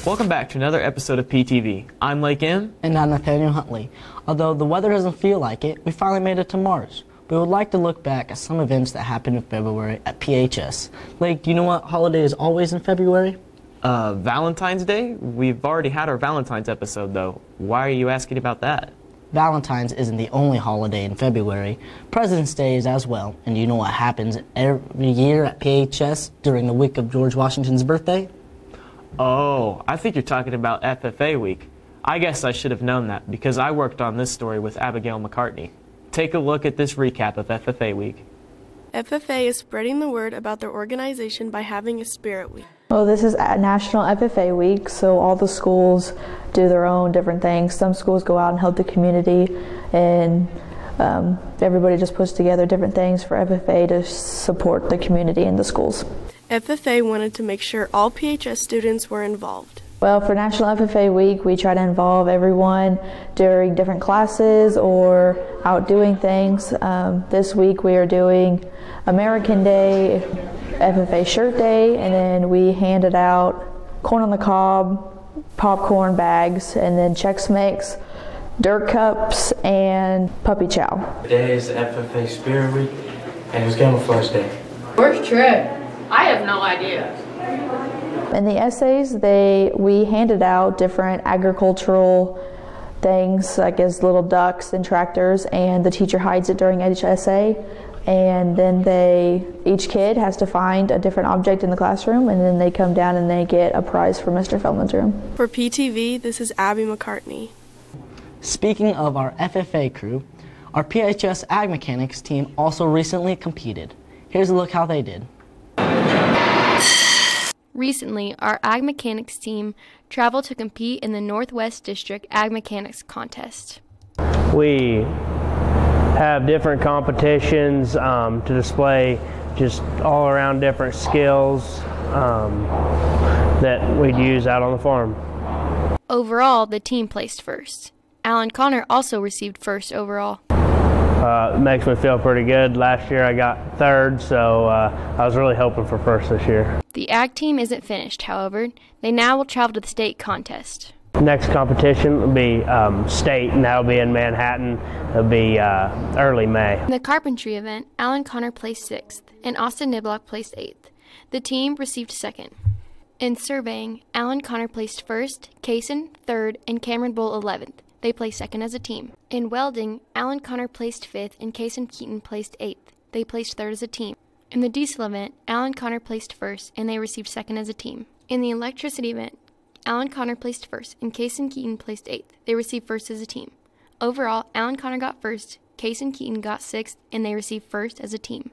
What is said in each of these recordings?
Welcome back to another episode of PTV. I'm Lake M. And I'm Nathaniel Huntley. Although the weather doesn't feel like it, we finally made it to Mars. We would like to look back at some events that happened in February at PHS. Lake, do you know what holiday is always in February? Valentine's Day? We've already had our Valentine's episode, though. Why are you asking about that? Valentine's isn't the only holiday in February. President's Day is as well. And do you know what happens every year at PHS during the week of George Washington's birthday? Oh, I think you're talking about FFA week. I guess I should have known that because I worked on this story with Abigail McCartney. Take a look at this recap of FFA week. FFA is spreading the word about their organization by having a spirit week. Well, this is National FFA Week, so all the schools do their own different things. Some schools go out and help the community, and everybody just puts together different things for FFA to support the community and the schools. FFA wanted to make sure all PHS students were involved. Well, for National FFA Week, we try to involve everyone during different classes or out doing things. This week we are doing American Day, FFA Shirt Day, and then we handed out corn on the cob, popcorn bags, and then Chex Mix, dirt cups, and puppy chow. Today is FFA Spirit Week, and it's Camouflage Day. Worst trip? I have no idea. In the essays, we handed out different agricultural things, like as little ducks and tractors, and the teacher hides it during each essay. And then each kid has to find a different object in the classroom, and then they come down and they get a prize for Mr. Feldman's room. For PTV, this is Abby McCartney. Speaking of our FFA crew, our PHS Ag Mechanics team also recently competed. Here's a look how they did. Recently, our Ag Mechanics team traveled to compete in the Northwest District Ag Mechanics Contest. We have different competitions to display just all around different skills that we'd use out on the farm. Overall, the team placed first. Alan Connor also received first overall. It makes me feel pretty good. Last year I got third, so I was really hoping for first this year. The Ag team isn't finished, however. They now will travel to the state contest. Next competition will be state, and that'll be in Manhattan. It'll be early May. In the carpentry event, Alan Connor placed 6th, and Austin Niblock placed 8th. The team received 2nd. In surveying, Alan Connor placed 1st, Kaysen 3rd, and Cameron Bull 11th. They placed 2nd as a team. In welding, Alan Connor placed 5th, and Kaysen Keaton placed 8th. They placed 3rd as a team. In the diesel event, Alan Connor placed 1st, and they received 2nd as a team. In the electricity event, Alan Connor placed 1st, and Kaysen Keaton placed 8th. They received 1st as a team. Overall, Alan Connor got 1st, Kaysen Keaton got 6th, and they received 1st as a team.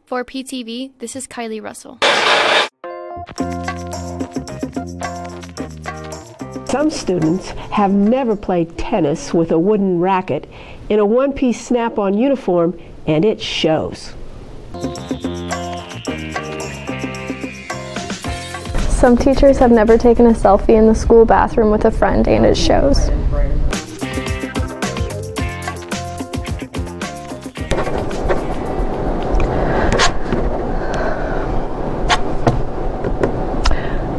For PTV, this is Kylie Russell. Some students have never played tennis with a wooden racket in a one-piece snap-on uniform, and it shows. Some teachers have never taken a selfie in the school bathroom with a friend, and it shows.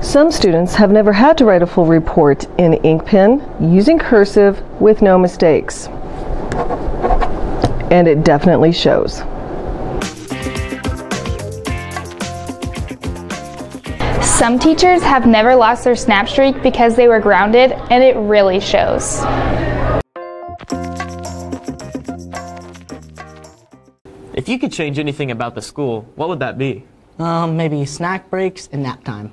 Some students have never had to write a full report in ink pen using cursive with no mistakes. And it definitely shows. Some teachers have never lost their snap streak because they were grounded, and it really shows. If you could change anything about the school, what would that be? Maybe snack breaks and nap time.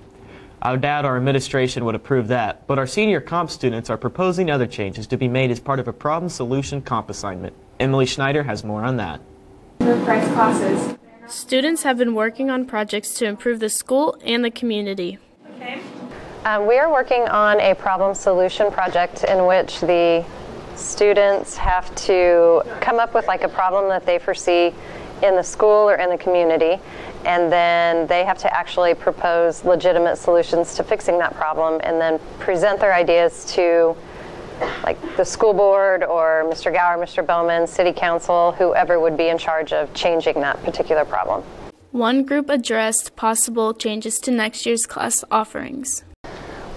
I doubt our administration would approve that, but our senior comp students are proposing other changes to be made as part of a problem-solution comp assignment. Emily Schneider has more on that. Price classes. Students have been working on projects to improve the school and the community. Okay. We are working on a problem-solution project in which the students have to come up with like a problem that they foresee in the school or in the community, and then they have to actually propose legitimate solutions to fixing that problem and then present their ideas to like the school board or Mr. Gower, Mr. Bowman, City Council, whoever would be in charge of changing that particular problem. One group addressed possible changes to next year's class offerings.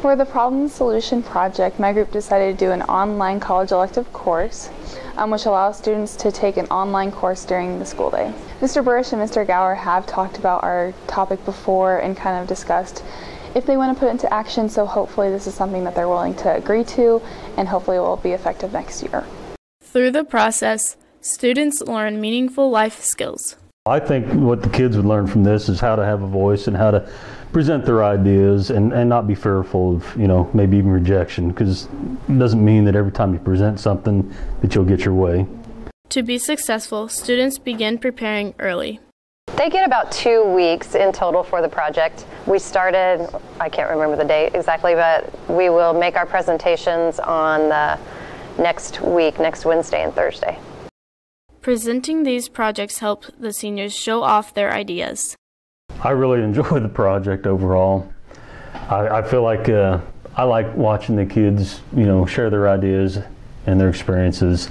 For the problem solution project, my group decided to do an online college elective course, which allows students to take an online course during the school day. Mr. Burrish and Mr. Gower have talked about our topic before and kind of discussed if they want to put it into action, so hopefully this is something that they're willing to agree to, and hopefully it will be effective next year. Through the process, students learn meaningful life skills. I think what the kids would learn from this is how to have a voice and how to present their ideas and not be fearful of, maybe even rejection, because it doesn't mean that every time you present something that you'll get your way. To be successful, students begin preparing early. They get about 2 weeks in total for the project. We started, I can't remember the date exactly, but we will make our presentations on the next week, next Wednesday and Thursday. Presenting these projects help the seniors show off their ideas. I really enjoy the project overall. I feel like I like watching the kids, share their ideas and their experiences.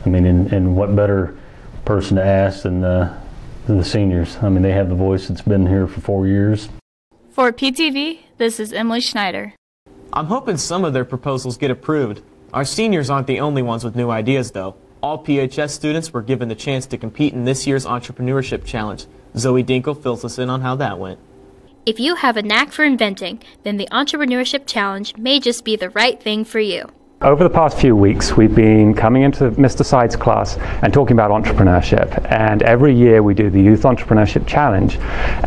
I mean, and what better person to ask than the seniors. I mean, they have the voice that's been here for 4 years. For PTV, this is Emily Schneider. I'm hoping some of their proposals get approved. Our seniors aren't the only ones with new ideas, though. All PHS students were given the chance to compete in this year's Entrepreneurship Challenge. Zoe Dinkle fills us in on how that went. If you have a knack for inventing, then the Entrepreneurship Challenge may just be the right thing for you. Over the past few weeks, we've been coming into Mr. Side's class and talking about entrepreneurship. And every year we do the Youth Entrepreneurship Challenge.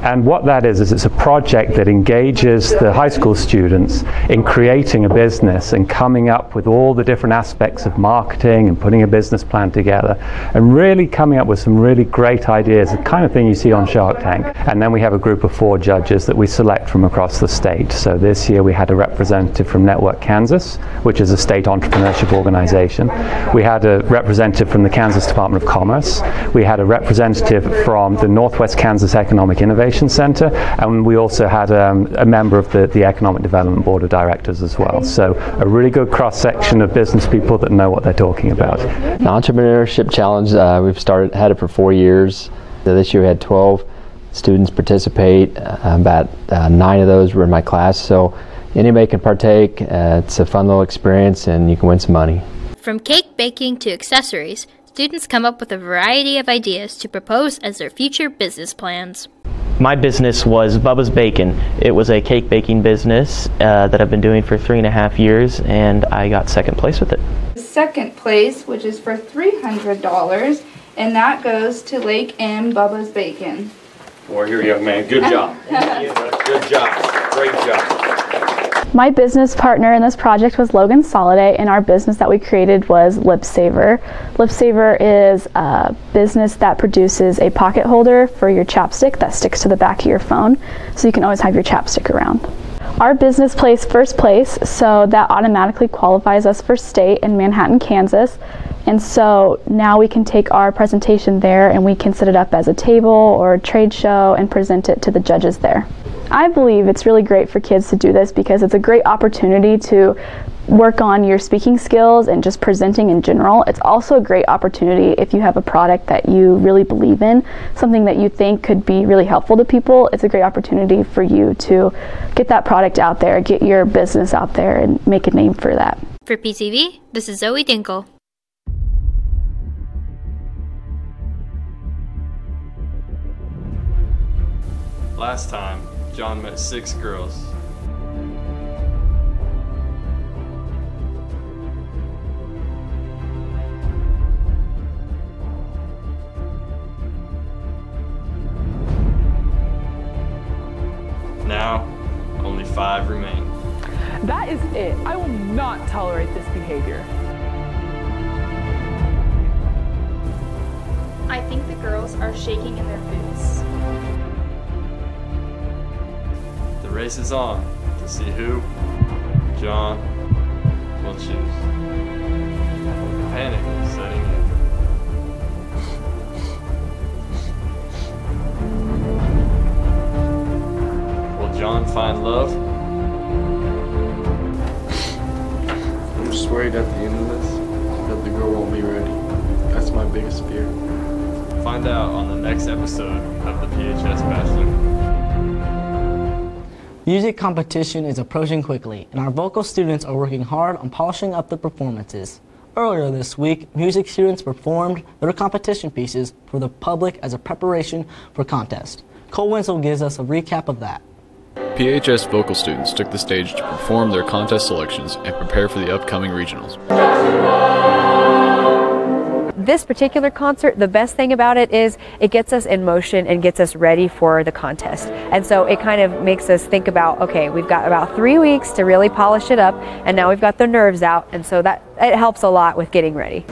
And what that is it's a project that engages the high school students in creating a business and coming up with all the different aspects of marketing and putting a business plan together and really coming up with some really great ideas, the kind of thing you see on Shark Tank. And then we have a group of 4 judges that we select from across the state. So this year we had a representative from Network Kansas, which is a state entrepreneurship organization. We had a representative from the Kansas Department of Commerce. We had a representative from the Northwest Kansas Economic Innovation Center, and we also had a member of the Economic Development Board of Directors as well. So a really good cross-section of business people that know what they're talking about. The Entrepreneurship Challenge, we've had it for 4 years. This year we had 12 students participate. About 9 of those were in my class. So anybody can partake. It's a fun little experience and you can win some money. From cake baking to accessories, students come up with a variety of ideas to propose as their future business plans. My business was Bubba's Bacon. It was a cake baking business that I've been doing for 3.5 years, and I got second place with it. Second place, which is for $300, and that goes to Lake M. Bubba's Bacon. Well, here, young man. Good job. Good job. Great job. My business partner in this project was Logan Soliday, and our business that we created was Lipsaver. Lipsaver is a business that produces a pocket holder for your chapstick that sticks to the back of your phone, so you can always have your chapstick around. Our business placed first place, so that automatically qualifies us for state in Manhattan, Kansas. And so now we can take our presentation there and we can set it up as a table or a trade show and present it to the judges there. I believe it's really great for kids to do this because it's a great opportunity to work on your speaking skills and just presenting in general. It's also a great opportunity if you have a product that you really believe in, something that you think could be really helpful to people. It's a great opportunity for you to get that product out there, get your business out there, and make a name for that. For PTV, this is Zoe Dinkle. Last time, John met 6 girls. Now, only 5 remain. That is it. I will not tolerate this behavior. I think the girls are shaking in their boots. The race is on to see who John will choose. Panic is setting in. Will John find love? I'm just worried at the end of this that the girl won't be ready. That's my biggest fear. Find out on the next episode of the PHS Bachelor. Music competition is approaching quickly, and our vocal students are working hard on polishing up the performances. Earlier this week, music students performed their competition pieces for the public as a preparation for contest. Cole Winslow gives us a recap of that. PHS vocal students took the stage to perform their contest selections and prepare for the upcoming regionals. This particular concert, the best thing about it is it gets us in motion and gets us ready for the contest. And so it kind of makes us think about, okay, we've got about 3 weeks to really polish it up, and now we've got the nerves out, and so that it helps a lot with getting ready.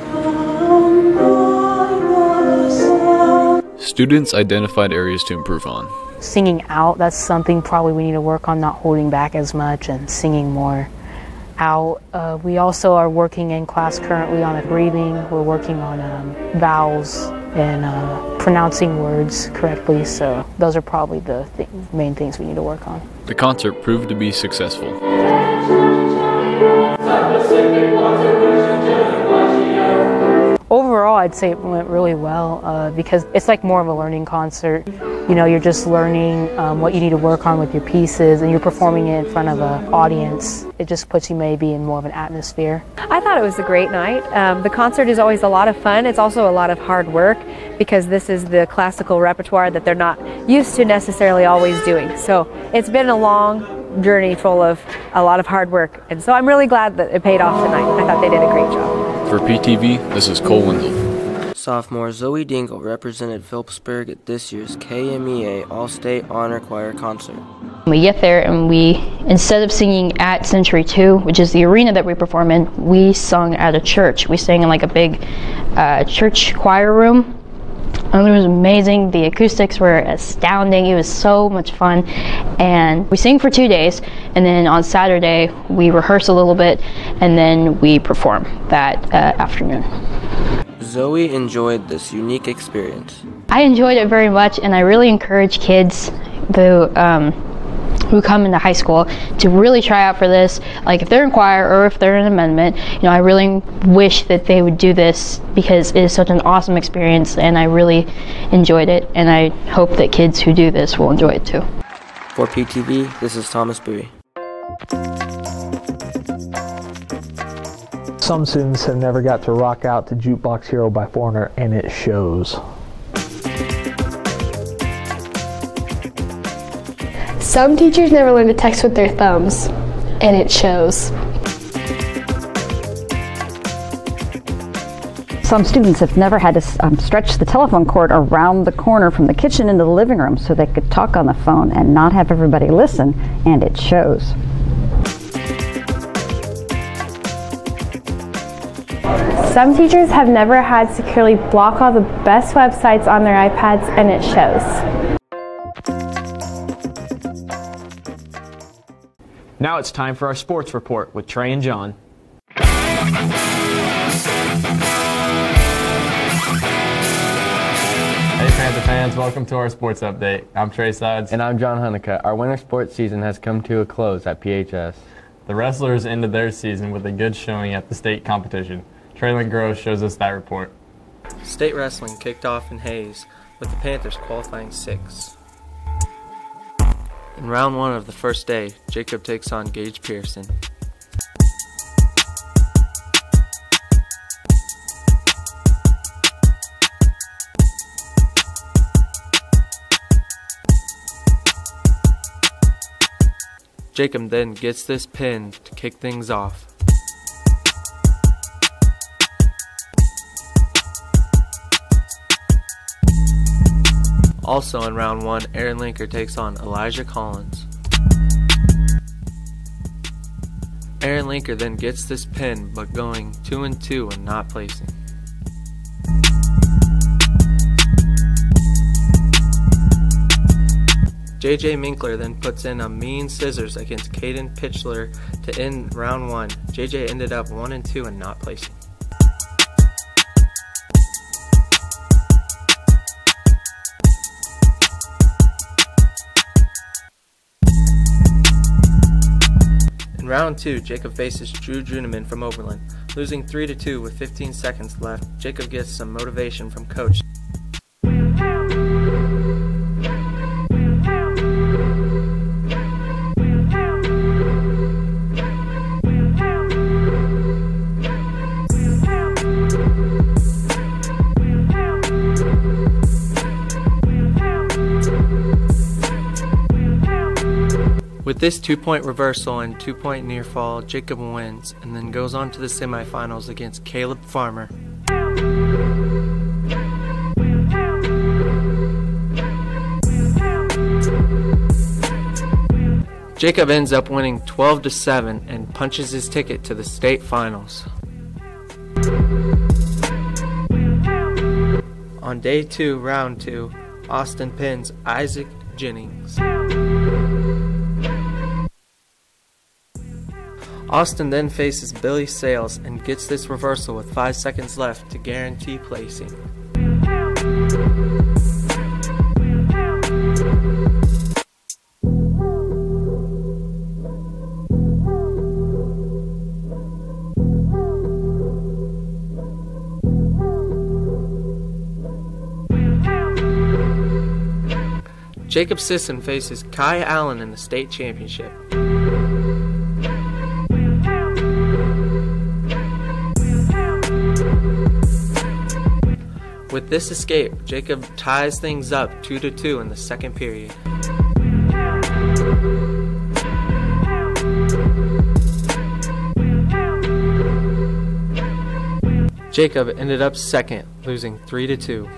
Students identified areas to improve on. Singing out, that's something probably we need to work on, not holding back as much and singing more out. We also are working in class currently on breathing. We're working on vowels and pronouncing words correctly, so those are probably the main things we need to work on. The concert proved to be successful. Overall, I'd say it went really well because it's like more of a learning concert. You know, you're just learning what you need to work on with your pieces, and you're performing it in front of an audience. It just puts you maybe in more of an atmosphere. I thought it was a great night. The concert is always a lot of fun. It's also a lot of hard work because this is the classical repertoire that they're not used to necessarily always doing. So it's been a long journey full of a lot of hard work, and so I'm really glad that it paid off tonight. I thought they did a great job. For PTV, this is Cole Wendell. Sophomore Zoe Dingle represented Phillipsburg at this year's KMEA All-State Honor Choir concert. We get there and we, instead of singing at Century 2, which is the arena that we perform in, we sung at a church. We sang in like a big church choir room. And it was amazing. The acoustics were astounding. It was so much fun. And we sang for 2 days, and then on Saturday we rehearse a little bit, and then we perform that afternoon. Zoe enjoyed this unique experience. I enjoyed it very much, and I really encourage kids who come into high school to really try out for this. Like if they're in choir or if they're in amendment, you know, I really wish that they would do this because it is such an awesome experience, and I really enjoyed it, and I hope that kids who do this will enjoy it too. For PTV, this is Thomas Bowie. Some students have never got to rock out to Jukebox Hero by Foreigner, and it shows. Some teachers never learn to text with their thumbs, and it shows. Some students have never had to stretch the telephone cord around the corner from the kitchen into the living room so they could talk on the phone and not have everybody listen, and it shows. Some teachers have never had to securely block all the best websites on their iPads, and it shows. Now it's time for our sports report with Trey and John. Hey Panther fans, welcome to our sports update. I'm Trey Sides. And I'm John Hunnicutt. Our winter sports season has come to a close at PHS. The wrestlers ended their season with a good showing at the state competition. Traylon Gross shows us that report. State wrestling kicked off in Hayes, with the Panthers qualifying 6. In round 1 of the first day, Jacob takes on Gage Pearson. Jacob then gets this pin to kick things off. Also in round 1, Aaron Linker takes on Elijah Collins. Aaron Linker then gets this pin, but going 2-2 and not placing. JJ Minkler then puts in a mean scissors against Caden Pitchler to end round 1. JJ ended up 1-2 and not placing. In round 2, Jacob faces Drew Juneman from Oberlin. Losing 3-2 with 15 seconds left, Jacob gets some motivation from coach. With this 2-point reversal and 2-point near fall, Jacob wins and then goes on to the semifinals against Caleb Farmer. Jacob ends up winning 12-7 and punches his ticket to the state finals. On day 2, round 2, Austin pins Isaac Jennings. Austin then faces Billy Sales and gets this reversal with 5 seconds left to guarantee placing. Jacob Sisson faces Kai Allen in the state championship. With this escape, Jacob ties things up 2-2 in the second period. Jacob ended up second, losing 3-2.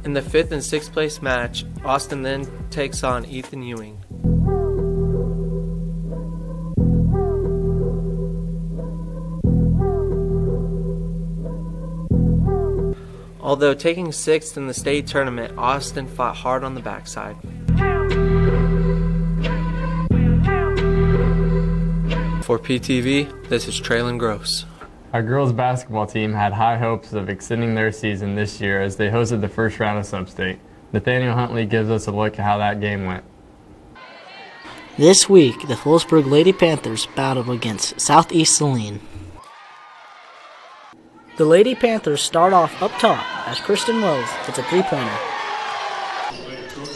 In the 5th and 6th place match, Austin then takes on Ethan Ewing. Although taking 6th in the state tournament, Austin fought hard on the backside. For PTV, this is Traylon Gross. Our girls basketball team had high hopes of extending their season this year as they hosted the first round of Sub-State. Nathaniel Huntley gives us a look at how that game went. This week, the Phillipsburg Lady Panthers battled against Southeast Saline. The Lady Panthers start off up top as Kristen Wells hits a 3-pointer.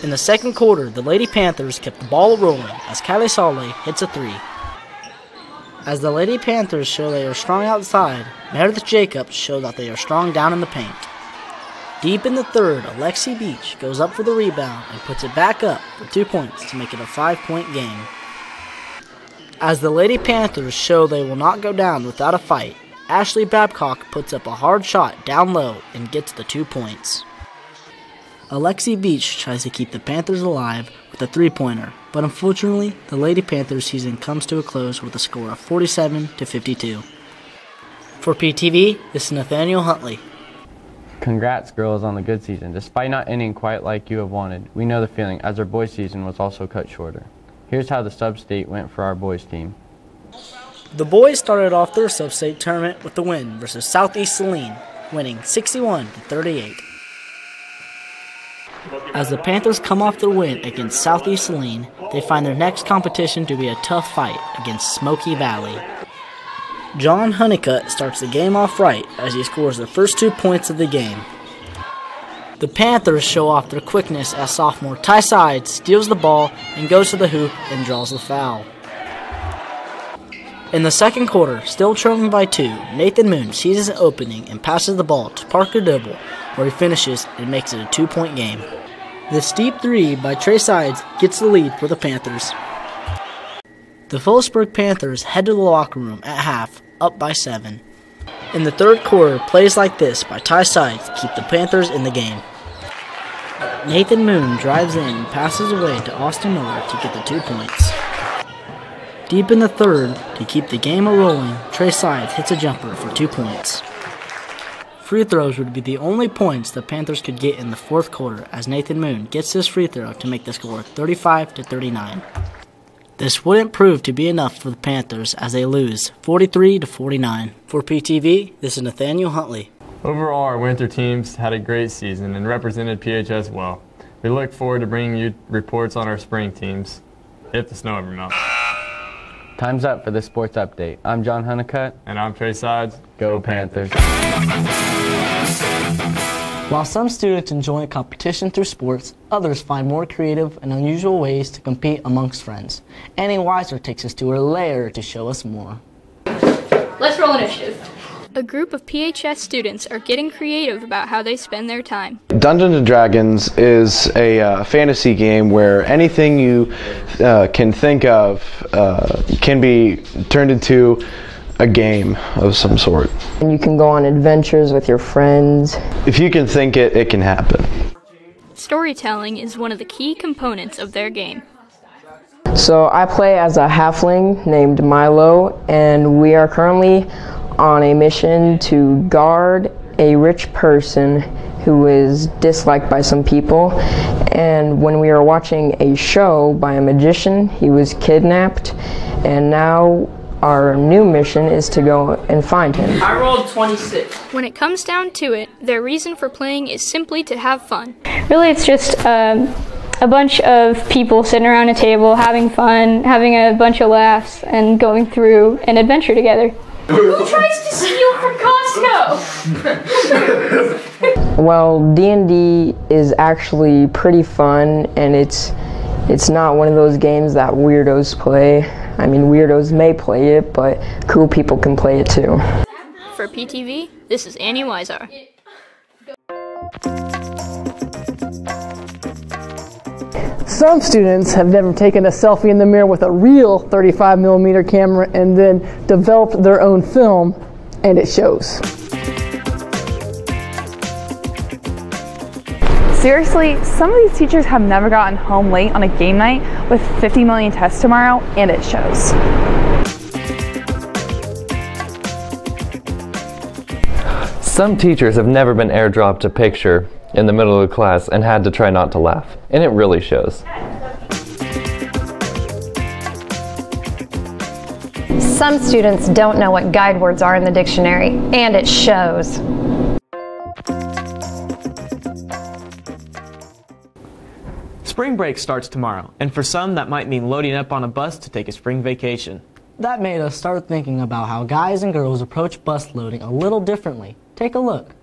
In the second quarter, the Lady Panthers kept the ball rolling as Kylie Saleh hits a 3. As the Lady Panthers show they are strong outside, Meredith Jacobs show that they are strong down in the paint. Deep in the third, Alexi Beach goes up for the rebound and puts it back up for 2 points to make it a 5-point game. As the Lady Panthers show they will not go down without a fight, Ashley Babcock puts up a hard shot down low and gets the 2 points. Alexi Beach tries to keep the Panthers alive with a 3-pointer, but unfortunately, the Lady Panthers season comes to a close with a score of 47-52. For PTV, this is Nathaniel Huntley. Congrats, girls, on the good season. Despite not ending quite like you have wanted, we know the feeling, as our boys' season was also cut shorter. Here's how the sub-state went for our boys' team. The boys started off their sub-state tournament with the win versus Southeast Saline, winning 61-38. As the Panthers come off their win against Southeast Saline, they find their next competition to be a tough fight against Smoky Valley. John Honeycutt starts the game off right as he scores the first 2 points of the game. The Panthers show off their quickness as sophomore Ty Sides steals the ball and goes to the hoop and draws the foul. In the second quarter, still trailing by 2, Nathan Moon sees his opening and passes the ball to Parker Dibble, where he finishes and makes it a 2-point game. The steep 3 by Trey Sides gets the lead for the Panthers. The Phillipsburg Panthers head to the locker room at half, up by 7. In the third quarter, plays like this by Ty Sides keep the Panthers in the game. Nathan Moon drives in and passes away to Austin Miller to get the 2 points. Deep in the third, to keep the game a-rolling, Trey Sides hits a jumper for 2 points. Free throws would be the only points the Panthers could get in the fourth quarter as Nathan Moon gets this free throw to make the score 35-39. This wouldn't prove to be enough for the Panthers as they lose 43-49. For PTV, this is Nathaniel Huntley. Overall, our winter teams had a great season and represented PHS well. We look forward to bringing you reports on our spring teams, if the snow ever melts. Time's up for this sports update. I'm John Honeycutt. And I'm Trey Sides. Go Panthers. While some students enjoy competition through sports, others find more creative and unusual ways to compete amongst friends. Annie Weiser takes us to her lair to show us more. Let's roll initiative. A group of PHS students are getting creative about how they spend their time. Dungeons & Dragons is a fantasy game where anything you can think of can be turned into a game of some sort. And you can go on adventures with your friends. If you can think it, it can happen. Storytelling is one of the key components of their game. So I play as a halfling named Milo, and we are currently on a mission to guard a rich person who is disliked by some people. And when we were watching a show by a magician, he was kidnapped, and now our new mission is to go and find him. I rolled 26. When it comes down to it, their reason for playing is simply to have fun. Really, it's just a bunch of people sitting around a table, having fun, having a bunch of laughs, and going through an adventure together. Who tries to steal from Costco? Well, D&D is actually pretty fun, and it's not one of those games that weirdos play. I mean, weirdos may play it, but cool people can play it too. For PTV, this is Annie Weisar. Some students have never taken a selfie in the mirror with a real 35mm camera and then developed their own film, and it shows. Seriously, some of these teachers have never gotten home late on a game night with 50 million tests tomorrow, and it shows. Some teachers have never been airdropped a picture in the middle of the class and had to try not to laugh, and it really shows. Some students don't know what guide words are in the dictionary, and it shows. Spring break starts tomorrow, and for some that might mean loading up on a bus to take a spring vacation. That made us start thinking about how guys and girls approach bus loading a little differently. Take a look.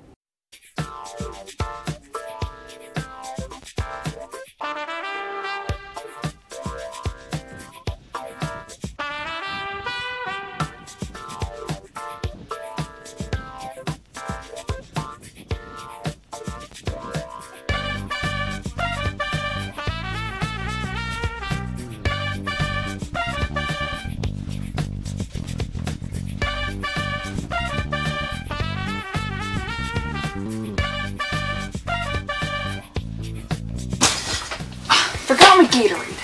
Forgot my Gatorade.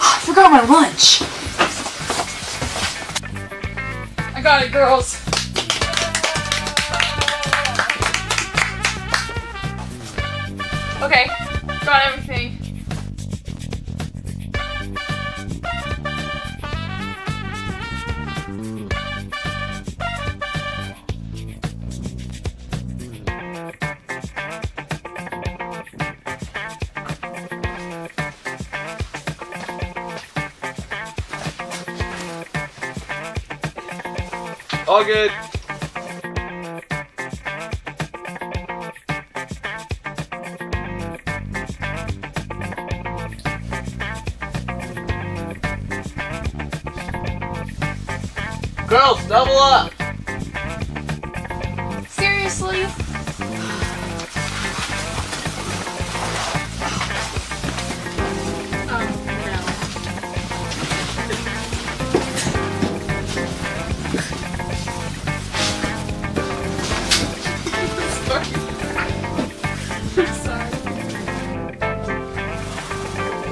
I forgot my lunch. I got it, girls. Okay, got everything. All good. Girls, double up. Seriously?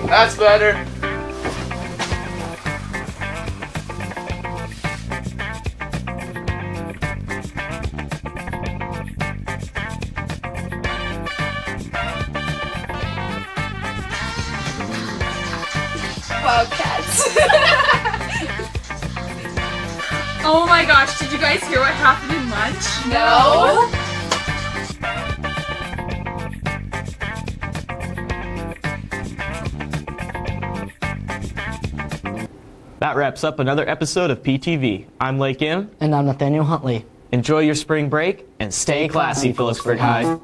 That's better. Wildcats. Oh my gosh, did you guys hear what happened in lunch? No. That wraps up another episode of PTV. I'm Lake M. And I'm Nathaniel Huntley. Enjoy your spring break and stay classy, Phillipsburg High.